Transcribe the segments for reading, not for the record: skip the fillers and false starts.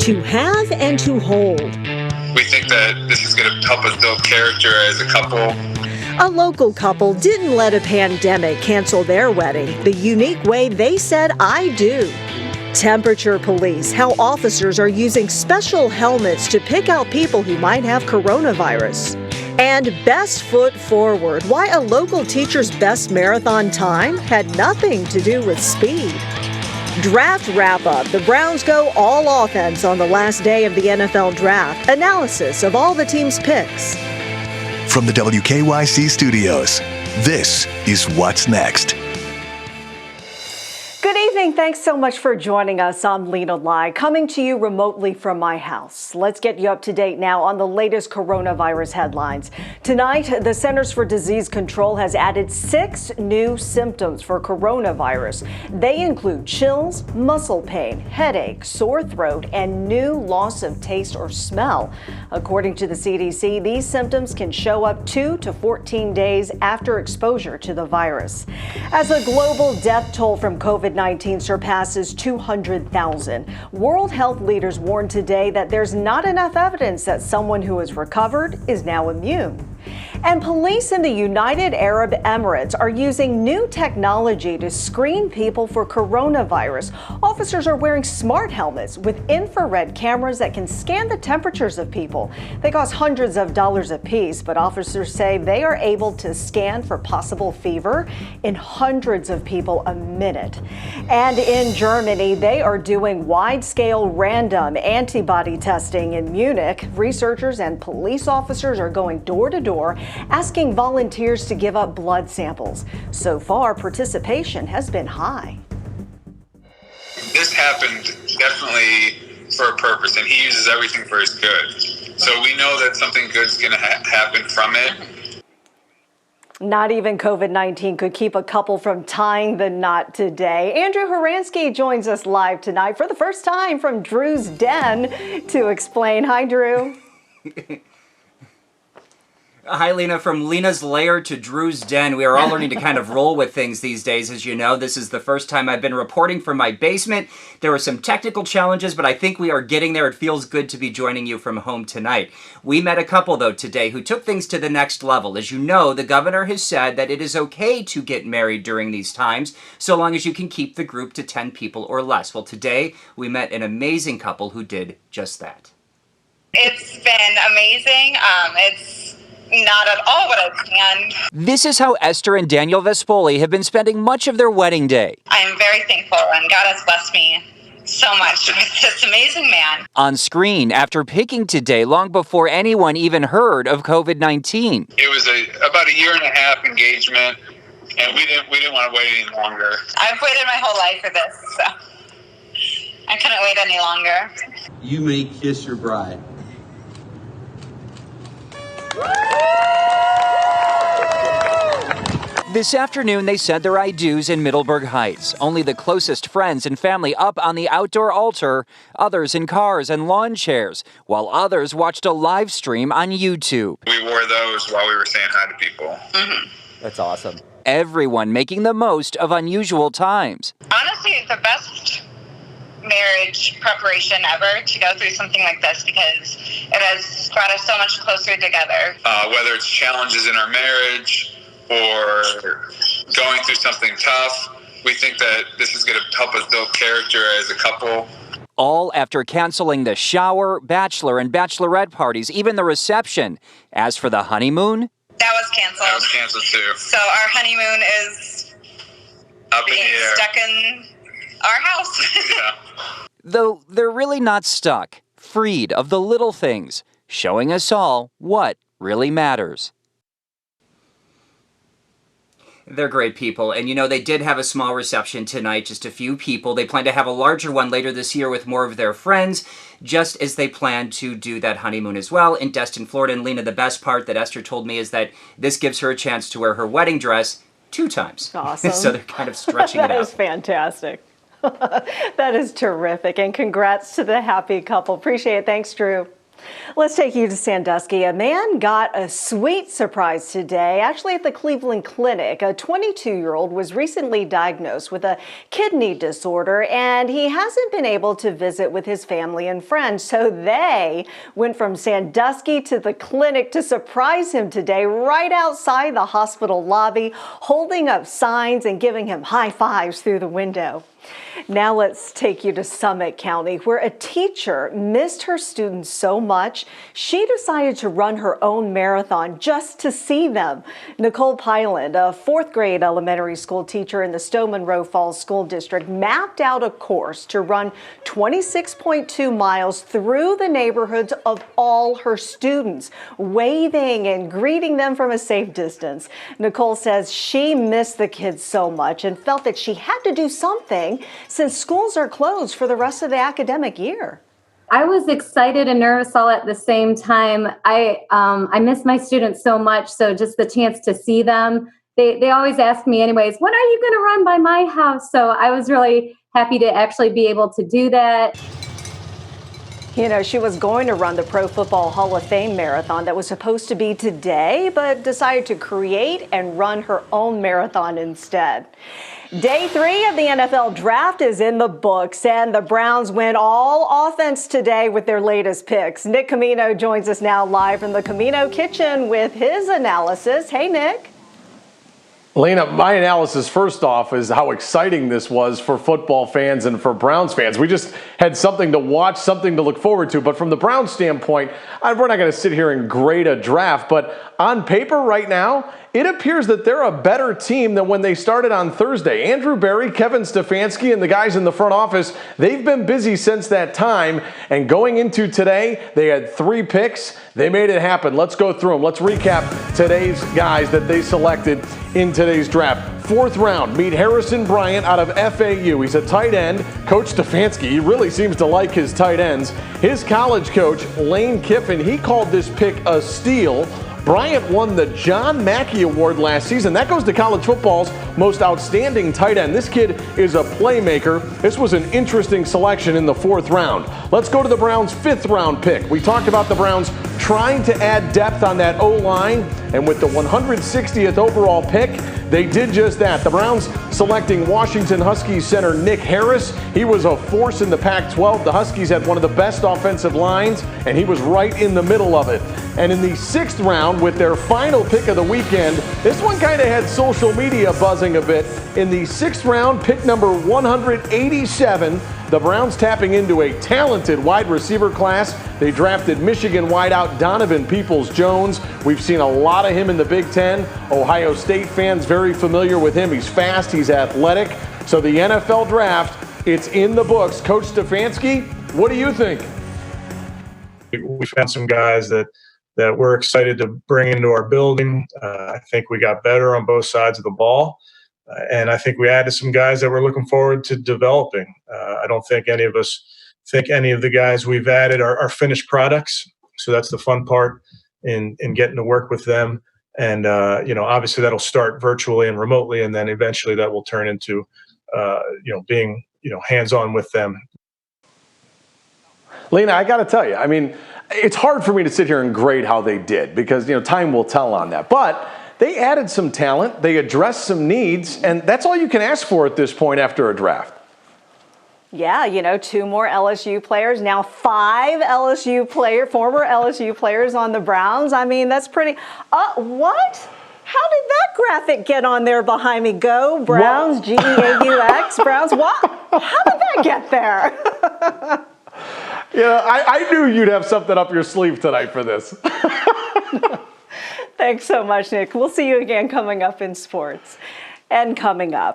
to have and to hold. We think that this is going to help us build character as a couple. A local couple didn't let a pandemic cancel their wedding the unique way they said I do. Temperature police, how officers are using special helmets to pick out people who might have coronavirus. And best foot forward, why a local teacher's best marathon time had nothing to do with speed. Draft wrap-up. The Browns go all offense on the last day of the NFL draft. Analysis of all the team's picks. From the WKYC studios, this is What's Next. Good evening. Thanks so much for joining us. I'm Lena Lai, coming to you remotely from my house. Let's get you up to date now on the latest coronavirus headlines. Tonight, the Centers for Disease Control has added 6 new symptoms for coronavirus. They include chills, muscle pain, headache, sore throat, and new loss of taste or smell. According to the CDC, these symptoms can show up 2 to 14 days after exposure to the virus. As the global death toll from COVID-19 surpasses 200,000. World health leaders warned today that there's not enough evidence that someone who has recovered is now immune. And police in the United Arab Emirates are using new technology to screen people for coronavirus. Officers are wearing smart helmets with infrared cameras that can scan the temperatures of people. They cost hundreds of dollars a piece, but officers say they are able to scan for possible fever in hundreds of people a minute. And in Germany, they are doing wide-scale random antibody testing in Munich. Researchers and police officers are going door to door, asking volunteers to give up blood samples. So far, participation has been high. This happened definitely for a purpose, and he uses everything for his good. So we know that something good's going to happen from it. Not even COVID-19 could keep a couple from tying the knot today. Andrew Horansky joins us live tonight for the first time from Drew's Den to explain. Hi, Drew. Hi, Lena. From Lena's Lair to Drew's Den, we are all learning to kind of roll with things these days. As you know, this is the first time I've been reporting from my basement. There were some technical challenges, but I think we are getting there. It feels good to be joining you from home tonight. We met a couple, though, today who took things to the next level. As you know, the governor has said that it is okay to get married during these times, so long as you can keep the group to 10 people or less. Well, today we met an amazing couple who did just that. It's been amazing. It's not at all what I planned. This is how Esther and Daniel Vespoli have been spending much of their wedding day. I'm very thankful, and God has blessed me so much with this amazing man. On screen, after picking today long before anyone even heard of COVID-19. It was about a 1.5-year engagement, and we didn't want to wait any longer. I've waited my whole life for this, so I couldn't wait any longer. You may kiss your bride. This afternoon, they said their I do's in Middleburg Heights. Only the closest friends and family up on the outdoor altar, others in cars and lawn chairs, while others watched a live stream on YouTube. We wore those while we were saying hi to people. Mm-hmm. That's awesome. Everyone making the most of unusual times. Honestly, it's the best marriage preparation ever to go through something like this because it has brought us so much closer together. Whether it's challenges in our marriage or going through something tough, we think that this is going to help us build character as a couple. All after canceling the shower, bachelor, and bachelorette parties, even the reception. As for the honeymoon, that was canceled. That was canceled too. So our honeymoon is up in the air. Stuck in our house. Yeah. Though they're really not stuck, freed of the little things, showing us all what really matters. They're great people, and you know, they did have a small reception tonight, just a few people. They plan to have a larger one later this year with more of their friends, just as they plan to do that honeymoon as well in Destin, Florida. And Lena, the best part that Esther told me is that this gives her a chance to wear her wedding dress 2 times. Awesome. So they're kind of stretching it out. That is fantastic. That is terrific, and congrats to the happy couple. Appreciate it. Thanks, Drew. Let's take you to Sandusky. A man got a sweet surprise today, actually at the Cleveland Clinic. A 22-year-old was recently diagnosed with a kidney disorder, and he hasn't been able to visit with his family and friends. So they went from Sandusky to the clinic to surprise him today, right outside the hospital lobby, holding up signs and giving him high fives through the window. Now let's take you to Summit County, where a teacher missed her students so much, she decided to run her own marathon just to see them. Nicole Pyland, a fourth grade elementary school teacher in the Stowe Monroe Falls School District, mapped out a course to run 26.2 miles through the neighborhoods of all her students, waving and greeting them from a safe distance. Nicole says she missed the kids so much and felt that she had to do something since schools are closed for the rest of the academic year. I was excited and nervous all at the same time. I miss my students so much, so just the chance to see them. They always ask me anyways, when are you going to run by my house? So I was really happy to actually be able to do that. You know, she was going to run the Pro Football Hall of Fame marathon that was supposed to be today, but decided to create and run her own marathon instead. Day 3 of the NFL draft is in the books, and the Browns went all offense today with their latest picks. Nick Camino joins us now live from the Camino kitchen with his analysis. Hey, Nick. Lena, my analysis first off is how exciting this was for football fans and for Browns fans. We just had something to watch, something to look forward to. But from the Browns standpoint, we're not going to sit here and grade a draft. But on paper right now, it appears that they're a better team than when they started on Thursday. Andrew Berry, Kevin Stefanski, and the guys in the front office, they've been busy since that time. And going into today, they had 3 picks. They made it happen. Let's go through them. Let's recap today's guys that they selected in today's draft. 4th round, meet Harrison Bryant out of FAU. He's a tight end. Coach Stefanski, he really seems to like his tight ends. His college coach, Lane Kiffin, he called this pick a steal. Bryant won the John Mackey Award last season. That goes to college football's most outstanding tight end. This kid is a playmaker. This was an interesting selection in the 4th round. Let's go to the Browns' 5th round pick. We talked about the Browns trying to add depth on that O-line, and with the 160th overall pick, they did just that. The Browns selecting Washington Huskies center Nick Harris. He was a force in the Pac-12. The Huskies had one of the best offensive lines, and he was right in the middle of it. And in the 6th round, with their final pick of the weekend, this one kind of had social media buzzing a bit. In the 6th round, pick number 187, the Browns tapping into a talented wide receiver class. They drafted Michigan wideout Donovan Peoples-Jones. We've seen a lot of him in the Big Ten. Ohio State fans very familiar with him. He's fast, he's athletic. So the NFL draft, it's in the books. Coach Stefanski, what do you think? We found some guys that we're excited to bring into our building. I think we got better on both sides of the ball. And I think we added some guys that we're looking forward to developing. I don't think any of us think any of the guys we've added are finished products. So that's the fun part in getting to work with them. And, obviously that'll start virtually and remotely, and then eventually that will turn into, being, hands-on with them. Lena, I got to tell you, it's hard for me to sit here and grade how they did because, time will tell on that. But they added some talent, they addressed some needs, and that's all you can ask for at this point after a draft. Yeah, 2 more LSU players, now 5 former LSU players on the Browns. That's pretty. What? How did that graphic get on there behind me? Go Browns, G-E-A-U-X, Browns. What? How did that get there? I knew you'd have something up your sleeve tonight for this. Thanks so much, Nick. We'll see you again coming up in sports. And coming up,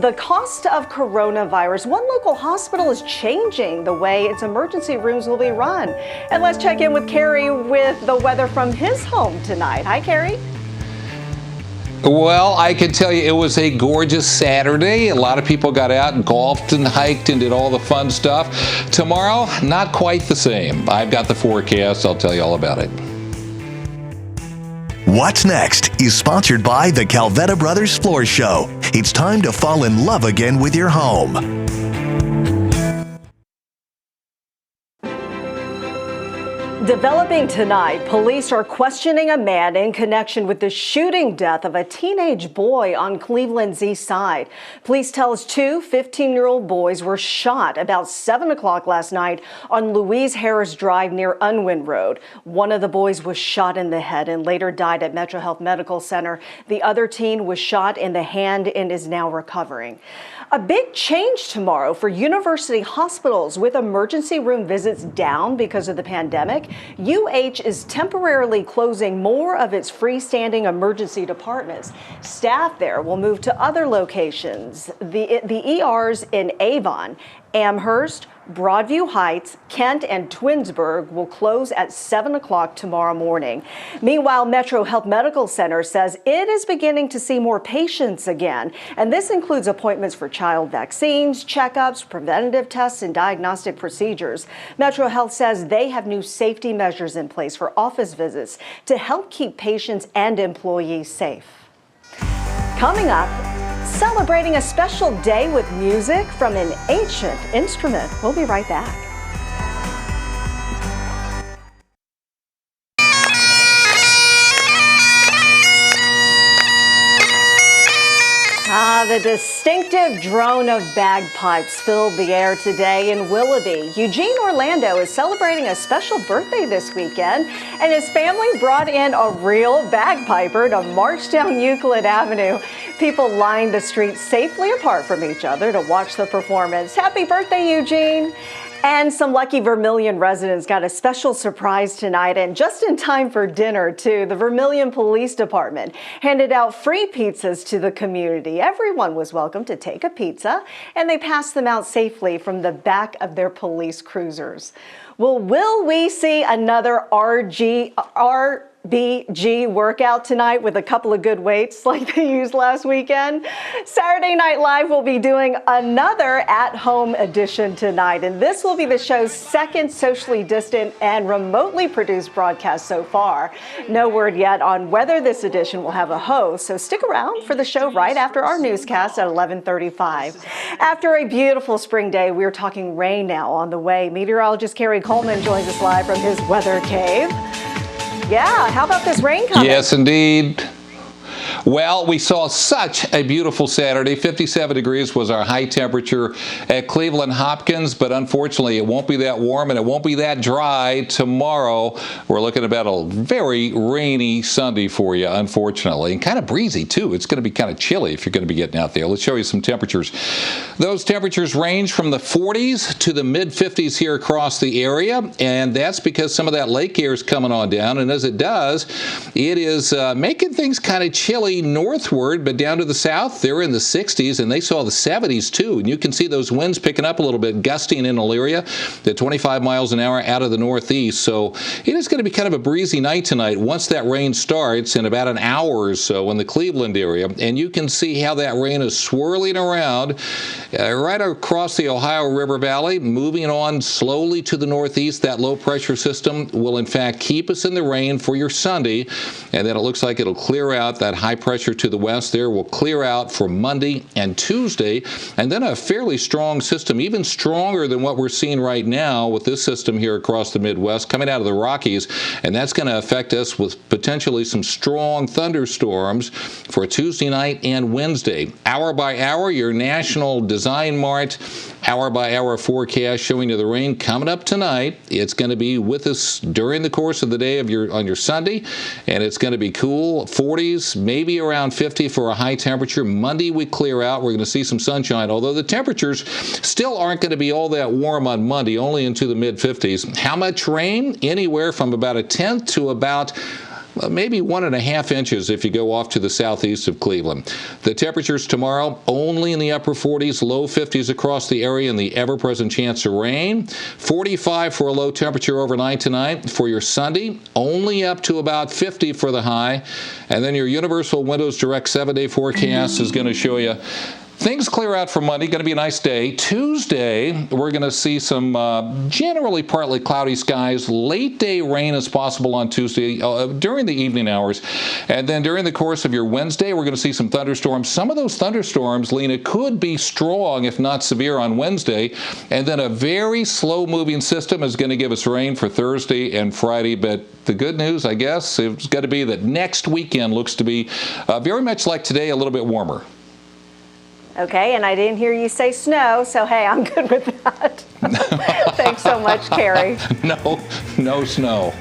the cost of coronavirus. One local hospital is changing the way its emergency rooms will be run. And let's check in with Kerry with the weather from his home tonight. Hi, Kerry. Well, I can tell you it was a gorgeous Saturday. A lot of people got out and golfed and hiked and did all the fun stuff. Tomorrow, not quite the same. I've got the forecast. I'll tell you all about it. What's Next is sponsored by the Calvetta Brothers Floor Show. It's time to fall in love again with your home. Developing tonight, police are questioning a man in connection with the shooting death of a teenage boy on Cleveland's east side. Police tell us two 15-year-old boys were shot about 7 o'clock last night on Louise Harris Drive near Unwin Road. One of the boys was shot in the head and later died at Metro Health Medical Center. The other teen was shot in the hand and is now recovering. A big change tomorrow for university hospitals with emergency room visits down because of the pandemic. UH is temporarily closing more of its freestanding emergency departments. Staff there will move to other locations. The ERs in Avon, Amherst, Broadview Heights, Kent, and Twinsburg will close at 7 o'clock tomorrow morning. Meanwhile, Metro Health Medical Center says it is beginning to see more patients again, and this includes appointments for child vaccines, checkups, preventative tests, and diagnostic procedures. Metro Health says they have new safety measures in place for office visits to help keep patients and employees safe. Coming up, celebrating a special day with music from an ancient instrument. We'll be right back. The distinctive drone of bagpipes filled the air today in Willoughby. Eugene Orlando is celebrating a special birthday this weekend, and his family brought in a real bagpiper to march down Euclid Avenue. People lined the streets safely apart from each other to watch the performance. Happy birthday, Eugene! And some lucky Vermilion residents got a special surprise tonight, and just in time for dinner, too. The Vermilion Police Department handed out free pizzas to the community. Everyone was welcome to take a pizza, and they passed them out safely from the back of their police cruisers. Well, will we see another RBG workout tonight with a couple of good weights like they used last weekend? Saturday Night Live will be doing another at-home edition tonight, and this will be the show's second socially distant and remotely produced broadcast so far. No word yet on whether this edition will have a host, so stick around for the show right after our newscast at 11:35. After a beautiful spring day, we're talking rain now on the way. Meteorologist Kerry Coleman joins us live from his weather cave. Yeah, how about this rain coming? Yes, indeed. Well, we saw such a beautiful Saturday. 57 degrees was our high temperature at Cleveland Hopkins, but unfortunately it won't be that warm and it won't be that dry tomorrow. We're looking about a very rainy Sunday for you, unfortunately, and kind of breezy too. It's going to be kind of chilly if you're going to be getting out there. Let's show you some temperatures. Those temperatures range from the 40s to the mid-50s here across the area, and that's because some of that lake air is coming on down, and as it does, it is making things kind of chilly northward, but down to the south, they're in the 60s, and they saw the 70s too. And you can see those winds picking up a little bit, gusting in Elyria to 25 miles an hour out of the northeast. So it is going to be kind of a breezy night tonight once that rain starts in about an hour or so in the Cleveland area. And you can see how that rain is swirling around right across the Ohio River Valley, moving on slowly to the northeast. That low pressure system will in fact keep us in the rain for your Sunday, and then it looks like it'll clear out. That high pressure to the west there will clear out for Monday and Tuesday, and then a fairly strong system, even stronger than what we're seeing right now with this system here across the Midwest coming out of the Rockies, and that's going to affect us with potentially some strong thunderstorms for Tuesday night and Wednesday. Hour by hour, your National Design Mart hour-by-hour forecast showing you the rain coming up tonight. It's going to be with us during the course of the day on your Sunday, and it's going to be cool, 40s, maybe around 50 for a high temperature. Monday we clear out. We're going to see some sunshine, although the temperatures still aren't going to be all that warm on Monday, only into the mid-50s. How much rain? Anywhere from about a tenth to about maybe 1.5 inches if you go off to the southeast of Cleveland. The temperatures tomorrow only in the upper 40s, low 50s across the area, and the ever-present chance of rain. 45 for a low temperature overnight tonight. For your Sunday, only up to about 50 for the high. And then your Universal Windows Direct 7-day forecast is going to show you Things clear out for Monday. Going to be a nice day. Tuesday, we're going to see some generally partly cloudy skies. Late day rain is possible on Tuesday during the evening hours. And then during the course of your Wednesday, we're going to see some thunderstorms. Some of those thunderstorms, Lena, could be strong, if not severe, on Wednesday. And then a very slow-moving system is going to give us rain for Thursday and Friday. But the good news, I guess, it's got to be that next weekend looks to be very much like today, a little bit warmer. Okay, and I didn't hear you say snow, so hey, I'm good with that. Thanks so much, Carrie. No snow.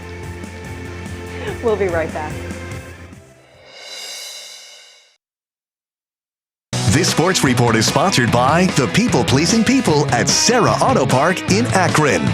We'll be right back. This sports report is sponsored by the people-pleasing people at Sarah Auto Park in Akron.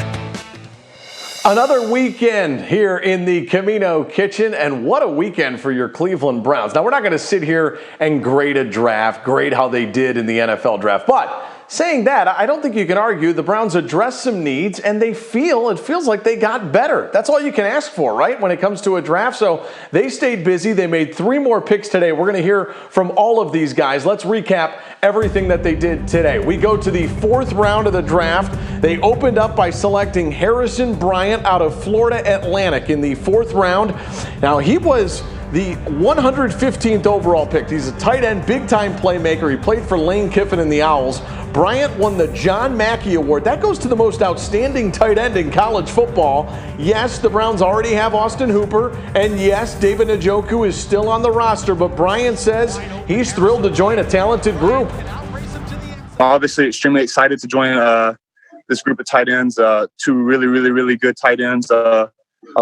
Another weekend here in the Camino Kitchen, and what a weekend for your Cleveland Browns. Now, we're not going to sit here and grade a draft, grade how they did in the NFL draft, but saying that, I don't think you can argue the Browns addressed some needs, and it feels like they got better. That's all you can ask for, right, when it comes to a draft. So they stayed busy. They made 3 more picks today. We're going to hear from all of these guys. Let's recap everything that they did today. We go to the 4th round of the draft. They opened up by selecting Harrison Bryant out of Florida Atlantic in the 4th round. Now, he was the 115th overall pick. He's a tight end, big-time playmaker. He played for Lane Kiffin and the Owls. Bryant won the John Mackey Award. That goes to the most outstanding tight end in college football. Yes, the Browns already have Austin Hooper, and yes, David Njoku is still on the roster, but Bryant says he's thrilled to join a talented group. Obviously, extremely excited to join this group of tight ends, 2 really, really, really good tight ends. I've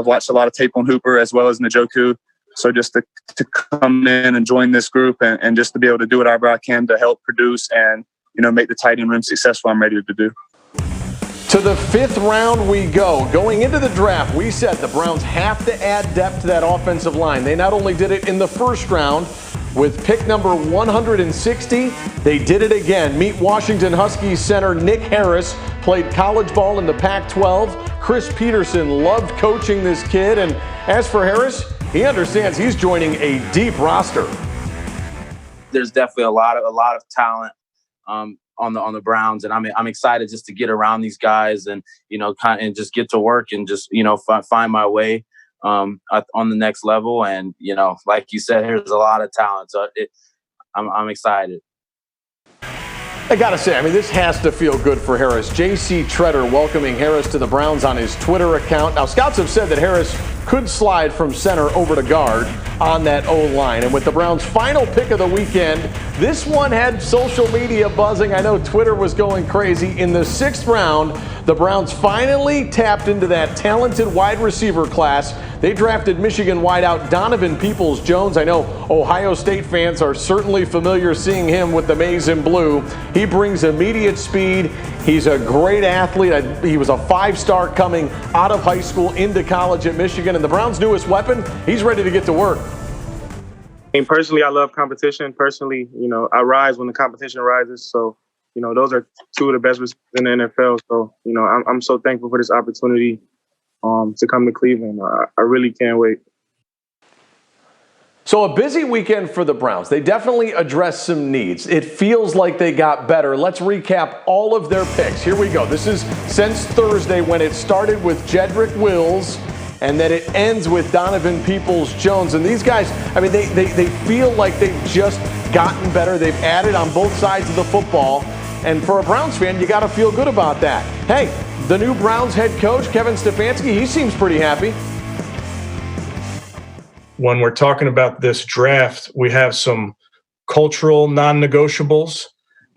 watched a lot of tape on Hooper as well as Njoku. So just to come in and join this group and just to be able to do whatever I can to help produce and, make the tight end room successful, I'm ready to do. To the 5th round we go. Going into the draft, we said the Browns have to add depth to that offensive line. They not only did it in the 1st round with pick number 160, they did it again. Meet Washington Huskies center Nick Harris, played college ball in the Pac-12. Chris Peterson loved coaching this kid, and as for Harris, he understands he's joining a deep roster. There's definitely a lot of talent on the Browns, and I'm excited just to get around these guys and and just get to work and just find my way on the next level. And like you said, there's a lot of talent, so I'm excited. I gotta say, this has to feel good for Harris. J.C. Treader welcoming Harris to the Browns on his Twitter account. Now, scouts have said that Harris could slide from center over to guard on that O-line. And with the Browns' final pick of the weekend, this one had social media buzzing. I know Twitter was going crazy. In the 6th round, the Browns finally tapped into that talented wide receiver class. They drafted Michigan wideout Donovan Peoples-Jones. I know Ohio State fans are certainly familiar seeing him with the maize and blue. He brings immediate speed. He's a great athlete. He was a 5-star coming out of high school into college at Michigan. And the Browns' newest weapon, he's ready to get to work. Personally, I love competition. Personally, I rise when the competition rises. So, those are 2 of the best receivers in the NFL. So, I'm so thankful for this opportunity to come to Cleveland. I really can't wait. So a busy weekend for the Browns. They definitely addressed some needs. It feels like they got better. Let's recap all of their picks. Here we go. This is since Thursday when it started with Jedrick Wills, and then it ends with Donovan Peoples-Jones. And these guys, they feel like they've just gotten better. They've added on both sides of the football. And for a Browns fan, you got to feel good about that. Hey, the new Browns head coach, Kevin Stefanski, he seems pretty happy. When we're talking about this draft, we have some cultural non-negotiables,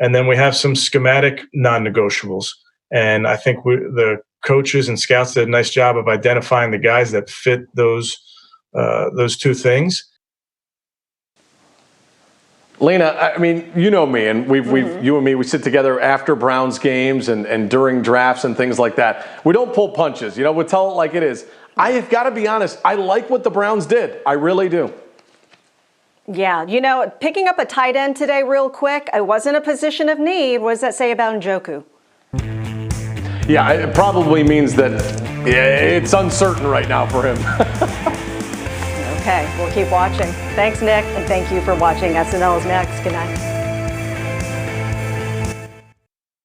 and then we have some schematic non-negotiables. And I think the coaches and scouts did a nice job of identifying the guys that fit those 2 things. Lena, you know me, and you and me, we sit together after Browns games and during drafts and things like that. We don't pull punches. We tell it like it is. I have got to be honest. I like what the Browns did. I really do. Yeah, picking up a tight end today real quick, it wasn't a position of need. What does that say about Njoku? Yeah, it probably means that it's uncertain right now for him. Okay, we'll keep watching. Thanks, Nick, and thank you for watching. SNL is next. Good night.